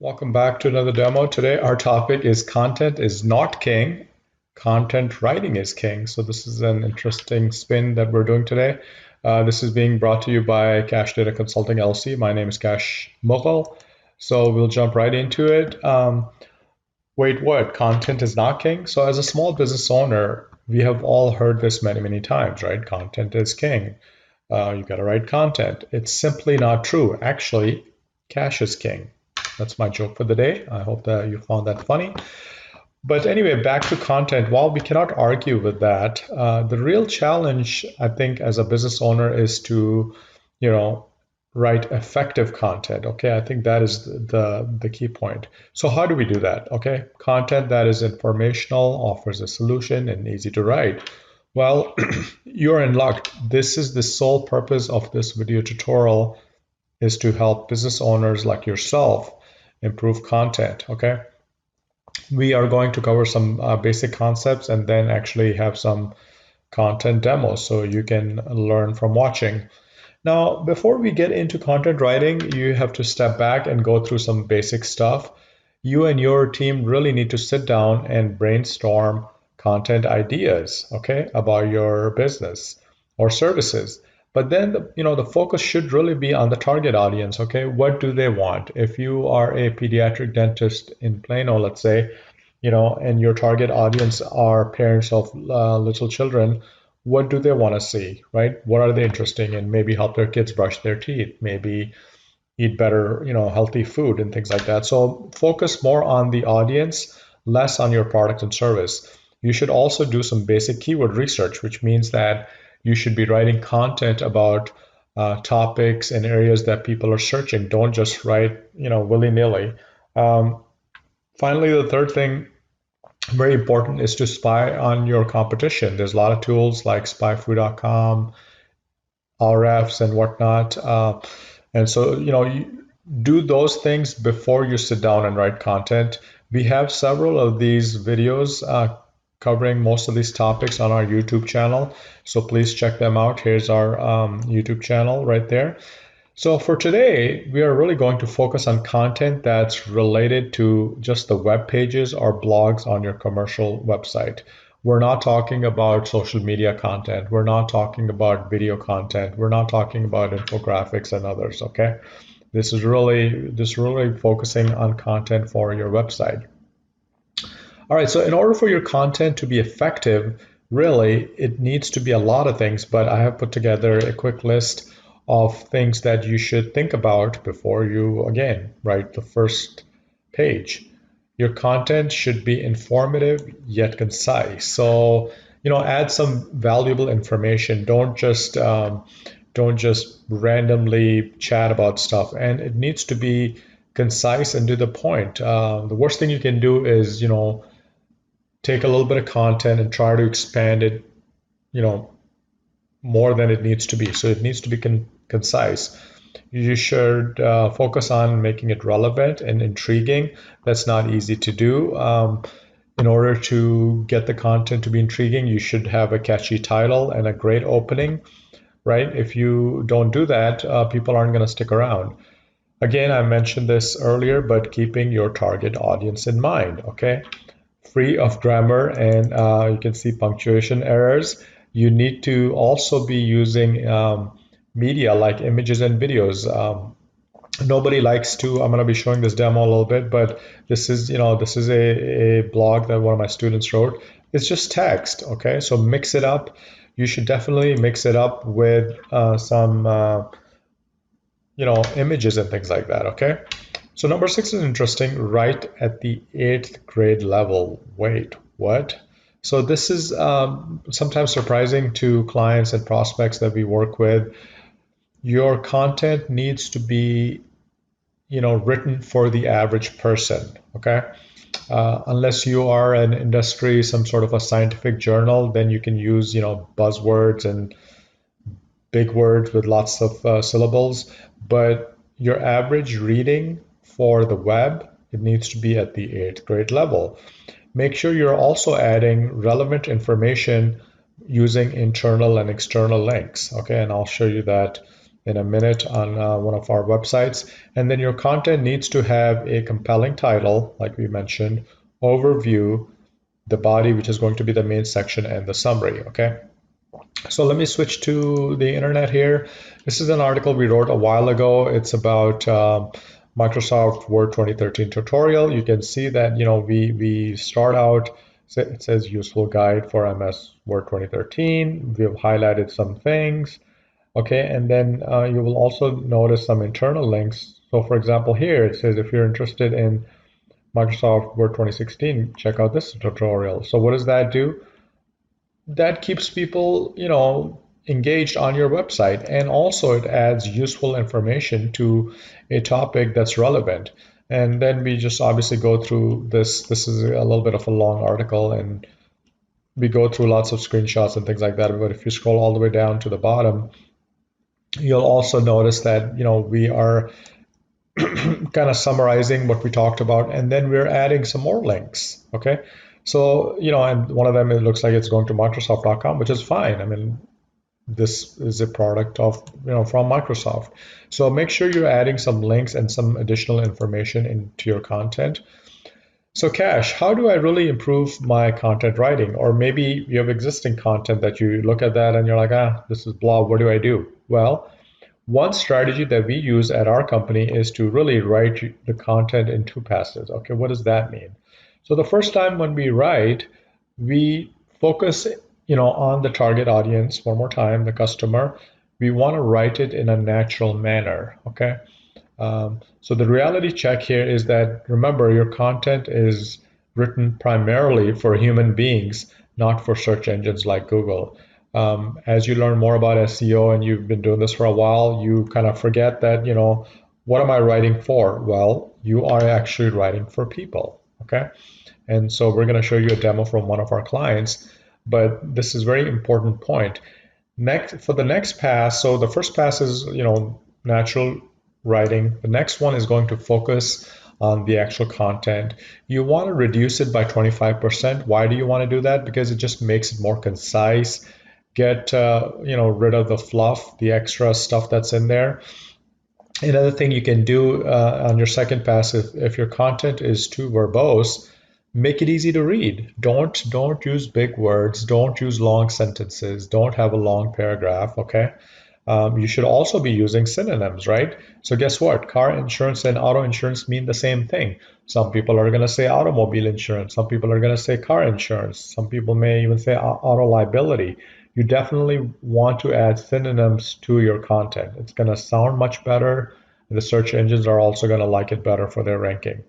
Welcome back to another demo. Today our topic is content is not king, content writing is king. So this is an interesting spin that we're doing today. This is being brought to you by Cash Data Consulting LC. My name is Cash Mughal. So we'll jump right into it. Wait, what? Content is not king? So as a small business owner, we have all heard this many times, right? Content is king. You got to write content. It's simply not true. Actually, cash is king. That's my joke for the day. I hope that you found that funny. But anyway, back to content. While we cannot argue with that, the real challenge, I think, as a business owner is to, write effective content. Okay, I think that is the key point. So how do we do that? Okay, content that is informational, offers a solution, and easy to write. Well, you're in luck. This is the sole purpose of this video tutorial, is to help business owners like yourself improve content. Okay, we are going to cover some basic concepts and then actually have some content demos so you can learn from watching. Now, before we get into content writing, you have to step back and go through some basic stuff. You and your team really need to sit down and brainstorm content ideas, okay, about your business or services. But then, the focus should really be on the target audience, okay? What do they want? If you are a pediatric dentist in Plano, let's say, and your target audience are parents of little children, what do they want to see, right? What are they interested in? Maybe help their kids brush their teeth, maybe eat better, healthy food and things like that. So focus more on the audience, less on your product and service. You should also do some basic keyword research, which means that you should be writing content about topics and areas that people are searching. Don't just write, willy-nilly. Finally, the third thing, very important, is to spy on your competition. There's a lot of tools like spyfu.com, RFs and whatnot. And so, you do those things before you sit down and write content. We have several of these videos covering most of these topics on our YouTube channel. So please check them out. Here's our YouTube channel right there. So for today, we are really going to focus on content that's related to just the web pages or blogs on your commercial website. We're not talking about social media content. We're not talking about video content. We're not talking about infographics and others, okay? This is really focusing on content for your website. All right, so in order for your content to be effective, really, it needs to be a lot of things, but I have put together a quick list of things that you should think about before you, again, write the first page. Your content should be informative yet concise. So, add some valuable information. Don't just randomly chat about stuff, and it needs to be concise and to the point. The worst thing you can do is, take a little bit of content and try to expand it, more than it needs to be. So it needs to be concise. You should focus on making it relevant and intriguing. That's not easy to do. In order to get the content to be intriguing, you should have a catchy title and a great opening, right? If you don't do that, people aren't going to stick around. Again, I mentioned this earlier, but keeping your target audience in mind, okay? Free of grammar and you can see punctuation errors. You need to also be using media like images and videos. Nobody likes to, I'm going to be showing this demo a little bit, but this is a blog that one of my students wrote. It's just text, okay? So mix it up. You should definitely mix it up with some images and things like that, okay? So number 6 is interesting, write at the 8th grade level. Wait, what? So this is sometimes surprising to clients and prospects that we work with. Your content needs to be, written for the average person, okay? Unless you are an industry, some sort of a scientific journal, then you can use, buzzwords and big words with lots of syllables. But your average reading for the web, it needs to be at the 8th grade level. Make sure you're also adding relevant information using internal and external links, okay? And I'll show you that in a minute on one of our websites. And then your content needs to have a compelling title, like we mentioned, overview, the body, which is going to be the main section, and the summary, okay? So let me switch to the internet here. This is an article we wrote a while ago. It's about Microsoft Word 2013 tutorial. You can see that, we start out, it says useful guide for MS Word 2013. We've highlighted some things. Okay, and then you will also notice some internal links. So for example, here it says if you're interested in Microsoft Word 2016, check out this tutorial. So what does that do? That keeps people, engaged on your website, and also it adds useful information to a topic that's relevant. And then we just obviously go through this. This is a little bit of a long article, and we go through lots of screenshots and things like that. But if you scroll all the way down to the bottom, you'll also notice that, we are kind of summarizing what we talked about, and then we're adding some more links. Okay, so and one of them, it looks like it's going to Microsoft.com, which is fine. I mean, this is a product of from Microsoft. So make sure you're adding some links and some additional information into your content. So Cash, how do I really improve my content writing? Or maybe you have existing content that you look at that and you're like, this is blah, what do I do? Well, one strategy that we use at our company is to really write the content in two passes. Okay, what does that mean? So the first time when we write, we focus, on the target audience. One more time, the customer. We want to write it in a natural manner. Okay. So the reality check here is that, remember, your content is written primarily for human beings, not for search engines like Google. As you learn more about SEO and you've been doing this for a while, you kind of forget that, what am I writing for? Well, you are actually writing for people. Okay. And so we're going to show you a demo from one of our clients, but this is a very important point. For the next pass, so the first pass is, natural writing. The next one is going to focus on the actual content. You want to reduce it by 25%. Why do you want to do that? Because it just makes it more concise. Get rid of the fluff, the extra stuff that's in there. Another thing you can do on your second pass, if your content is too verbose, make it easy to read. Don't use big words. Don't use long sentences. Don't have a long paragraph. Okay. You should also be using synonyms, right? So guess what? Car insurance and auto insurance mean the same thing. Some people are going to say automobile insurance. Some people are going to say car insurance. Some people may even say auto liability. You definitely want to add synonyms to your content. It's going to sound much better. The search engines are also going to like it better for their ranking.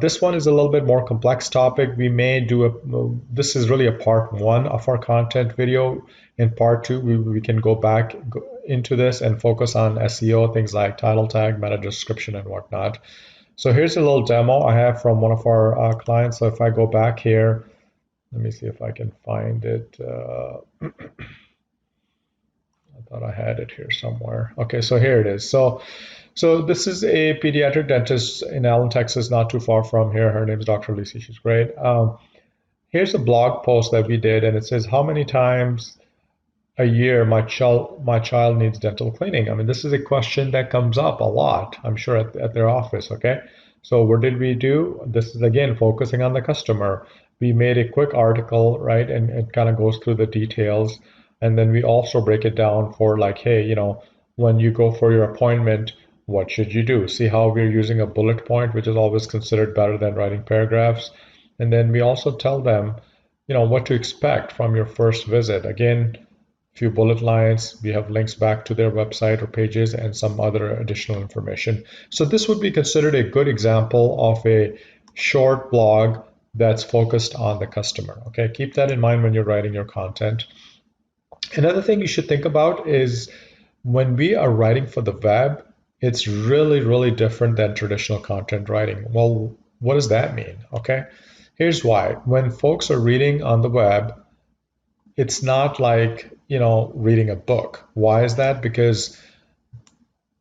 This one is a little bit more complex topic. We may do this is really a part one of our content video. In part two, we can go back into this and focus on SEO, things like title tag, meta description, and whatnot. So here's a little demo I have from one of our clients. So if I go back here, let me see if I can find it. I thought I had it here somewhere. Okay, so here it is. So this is a pediatric dentist in Allen, Texas, not too far from here. Her name is Dr. Lisi. She's great. Here's a blog post that we did, and it says, how many times a year my child needs dental cleaning? I mean, this is a question that comes up a lot, I'm sure, at their office. Okay, so what did we do? This is, again, focusing on the customer. We made a quick article, right, and it kind of goes through the details. And then we also break it down for, like, hey, when you go for your appointment, what should you do? See how we're using a bullet point, which is always considered better than writing paragraphs. And then we also tell them, what to expect from your first visit. Again, a few bullet lines. We have links back to their website or pages and some other additional information. So this would be considered a good example of a short blog that's focused on the customer. Okay, keep that in mind when you're writing your content. Another thing you should think about is when we are writing for the web, it's really, really different than traditional content writing. Well, what does that mean? Okay, here's why. When folks are reading on the web, it's not like, reading a book. Why is that? Because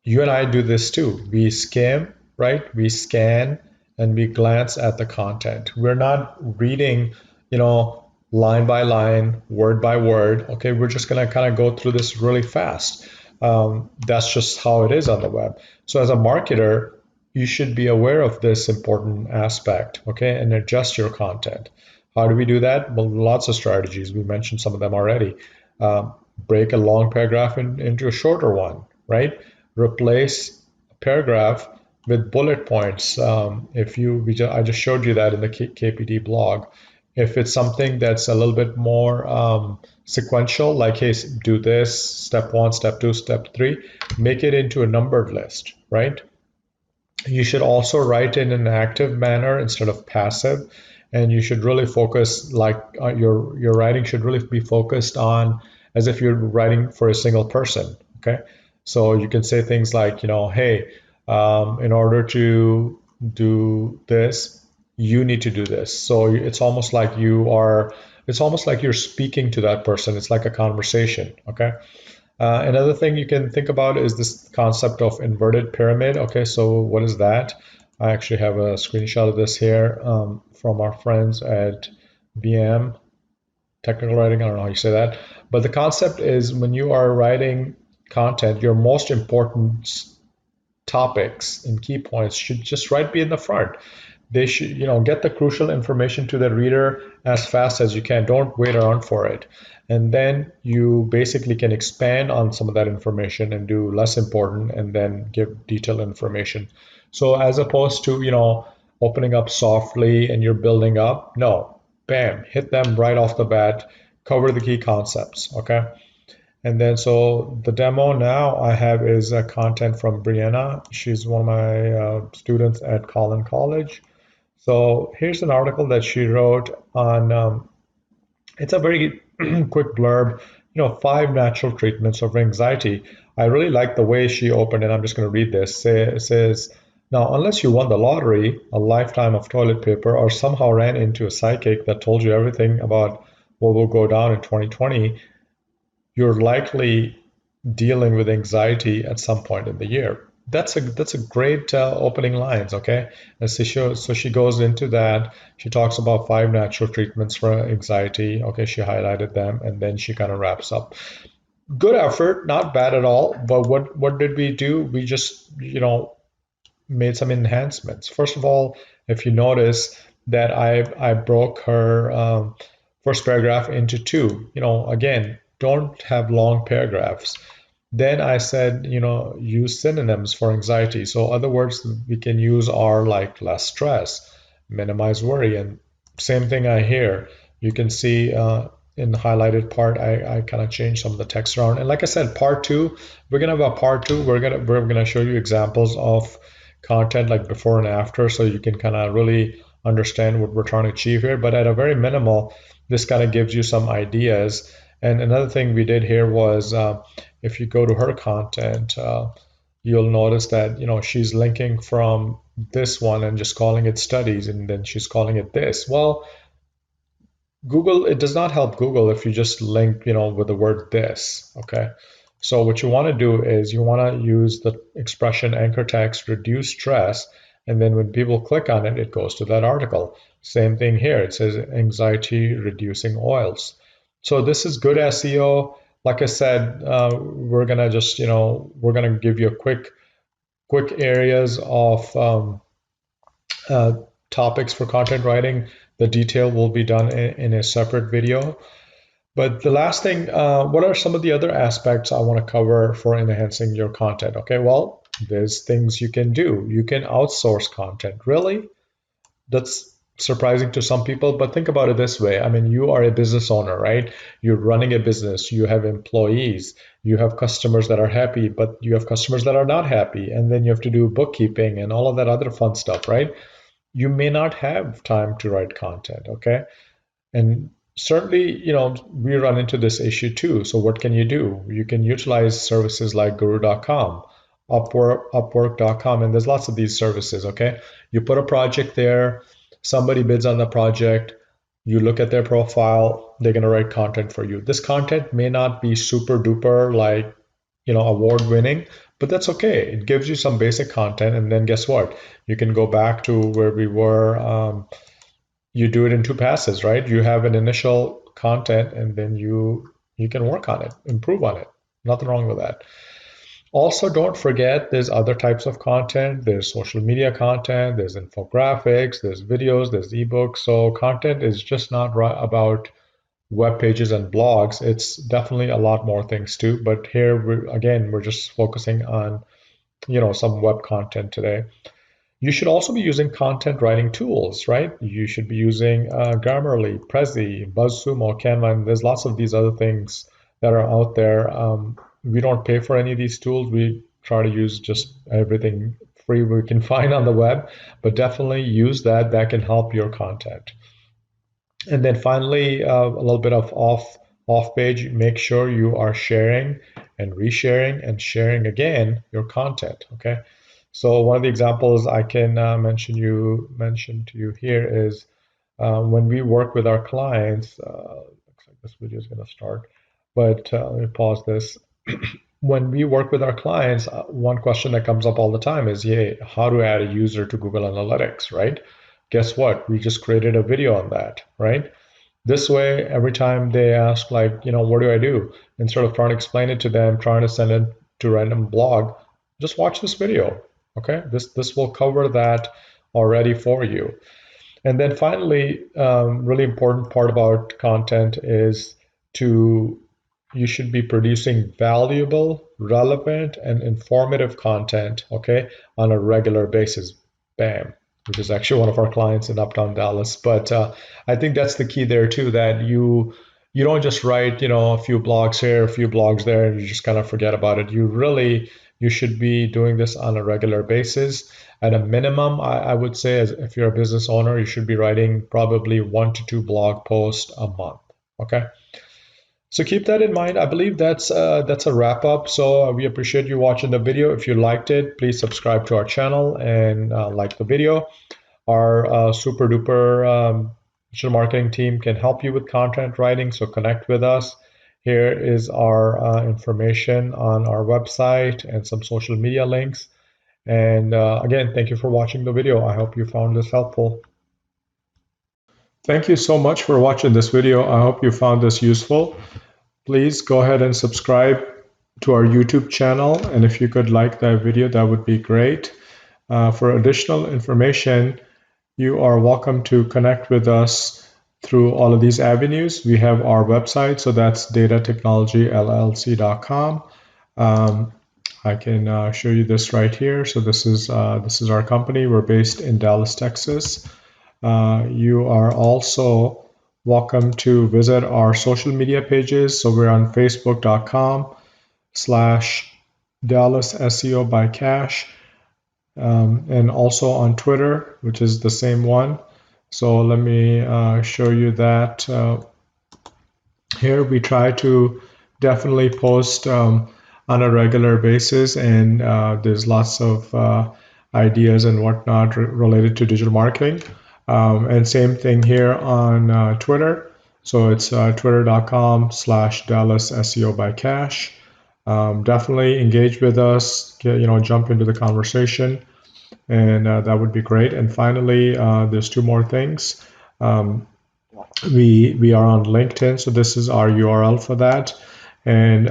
you and I do this too. We skim, right? We scan and we glance at the content. We're not reading, line by line, word by word. Okay, we're just going to kind of go through this really fast. That's just how it is on the web. So as a marketer, you should be aware of this important aspect, okay, and adjust your content. How do we do that? Well, lots of strategies. We mentioned some of them already. Break a long paragraph into a shorter one, right? Replace a paragraph with bullet points. I just showed you that in the KPD blog. If it's something that's a little bit more sequential, like, hey, do this, step one, step two, step three, make it into a numbered list, right? You should also write in an active manner instead of passive, and you should really focus, like, your writing should really be focused on as if you're writing for a single person. Okay, so you can say things like, hey, in order to do this, you need to do this. So it's almost like you're speaking to that person. It's like a conversation. Okay. Another thing you can think about is this concept of inverted pyramid. Okay, so what is that? I actually have a screenshot of this here from our friends at BM, technical writing. I don't know how you say that. But the concept is, when you are writing content, your most important topics and key points should just be in the front. They should, get the crucial information to the reader as fast as you can. Don't wait around for it. And then you basically can expand on some of that information and do less important and then give detailed information. So as opposed to, opening up softly and you're building up, no, bam, hit them right off the bat, cover the key concepts, okay? And then, so the demo now I have is content from Brianna. She's one of my students at Collin College. So here's an article that she wrote on, it's a very quick blurb, 5 natural treatments of anxiety. I really like the way she opened it. I'm just going to read this. It says, now, unless you won the lottery, a lifetime of toilet paper, or somehow ran into a psychic that told you everything about what will go down in 2020, you're likely dealing with anxiety at some point in the year. That's a great opening lines, okay? And so she goes into that. She talks about 5 natural treatments for anxiety. Okay, she highlighted them, and then she kind of wraps up. Good effort, not bad at all. But what did we do? We just made some enhancements. First of all, if you notice that I broke her first paragraph into 2. Again, don't have long paragraphs. Then I said, use synonyms for anxiety. So other words we can use are like less stress, minimize worry, and same thing I hear. You can see in the highlighted part, I kind of changed some of the text around. And like I said, part 2, we're gonna have a part 2. We're gonna show you examples of content like before and after, so you can kind of really understand what we're trying to achieve here. But at a very minimal, this kind of gives you some ideas. And another thing we did here was, if you go to her content, you'll notice that she's linking from this one and just calling it studies, and then she's calling it this. Well, Google, it does not help Google if you just link with the word this. Okay, so what you want to do is you want to use the expression anchor text, reduce stress, and then when people click on it, it goes to that article. Same thing here. It says anxiety reducing oils. So this is good SEO. Like I said, we're gonna just we're gonna give you a quick areas of topics for content writing. The detail will be done in a separate video. But the last thing, what are some of the other aspects I want to cover for enhancing your content? Okay, well, there's things you can do. You can outsource content. Really? That's surprising to some people, but think about it this way. I mean, you are a business owner, right? You're running a business, you have employees, you have customers that are happy, but you have customers that are not happy, and then you have to do bookkeeping and all of that other fun stuff, right? You may not have time to write content, okay? And certainly, we run into this issue too. So what can you do? You can utilize services like guru.com, upwork.com, and there's lots of these services, okay? You put a project there, somebody bids on the project, you look at their profile, they're going to write content for you. This content may not be super duper like, award winning, but that's okay. It gives you some basic content, and then guess what? You can go back to where we were. You do it in 2 passes, right? You have an initial content, and then you can work on it, improve on it. Nothing wrong with that. Also, don't forget there's other types of content. There's social media content, there's infographics, there's videos, there's ebooks. So content is just not about web pages and blogs. It's definitely a lot more things too. But here, we're just focusing on, some web content today. You should also be using content writing tools, right? You should be using Grammarly, Prezi, BuzzSumo, Canva, and there's lots of these other things that are out there. We don't pay for any of these tools. We try to use just everything free we can find on the web, but definitely use that. That can help your content. And then finally, a little bit of off page. Make sure you are sharing and resharing and sharing again your content. Okay. So one of the examples I can mention to you here is when we work with our clients. Looks like this video is going to start, but let me pause this. When we work with our clients, one question that comes up all the time is, yeah, how to add a user to Google Analytics, right? Guess what? We just created a video on that, right? This way, every time they ask, like, what do I do? Instead of trying to explain it to them, trying to send it to a random blog, just watch this video. Okay, this will cover that already for you. And then finally, really important part about content is you should be producing valuable, relevant, and informative content, okay, on a regular basis. Bam, which is actually one of our clients in Uptown Dallas. But I think that's the key there too, that you don't just write, a few blogs here, a few blogs there, and you just kind of forget about it. You should be doing this on a regular basis. At a minimum, I would say, as if you're a business owner, you should be writing probably 1 to 2 blog posts a month. Okay. So keep that in mind. I believe that's a wrap up. So we appreciate you watching the video. If you liked it, please subscribe to our channel and like the video. Our super duper digital marketing team can help you with content writing. So connect with us. Here is our information on our website and some social media links. And again, thank you for watching the video. I hope you found this helpful. Thank you so much for watching this video. I hope you found this useful. Please go ahead and subscribe to our YouTube channel. And if you could like that video, that would be great. For additional information, you are welcome to connect with us through all of these avenues. We have our website, so that's datatechnologyllc.com. I can show you this right here. So this is our company. We're based in Dallas, Texas. You are also welcome to visit our social media pages. So we're on facebook.com/Dallas SEO by Cash, and also on Twitter, which is the same one. So let me show you that. Here we try to definitely post on a regular basis, and there's lots of ideas and whatnot related to digital marketing. And same thing here on Twitter. So it's twitter.com/Dallas SEO by Cash. Definitely engage with us, jump into the conversation, and that would be great. And finally, there's 2 more things. We are on LinkedIn, so this is our URL for that. And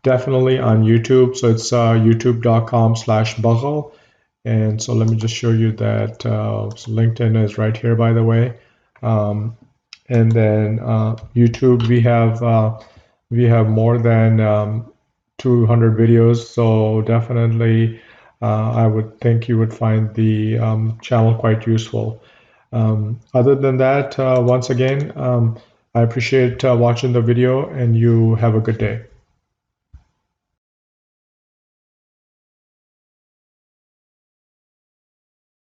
definitely on YouTube, so it's youtube.com/Baghal. And so let me just show you that. So LinkedIn is right here, by the way. And then YouTube, we have more than 200 videos. So definitely, I would think you would find the channel quite useful. Other than that, once again, I appreciate watching the video, and you have a good day.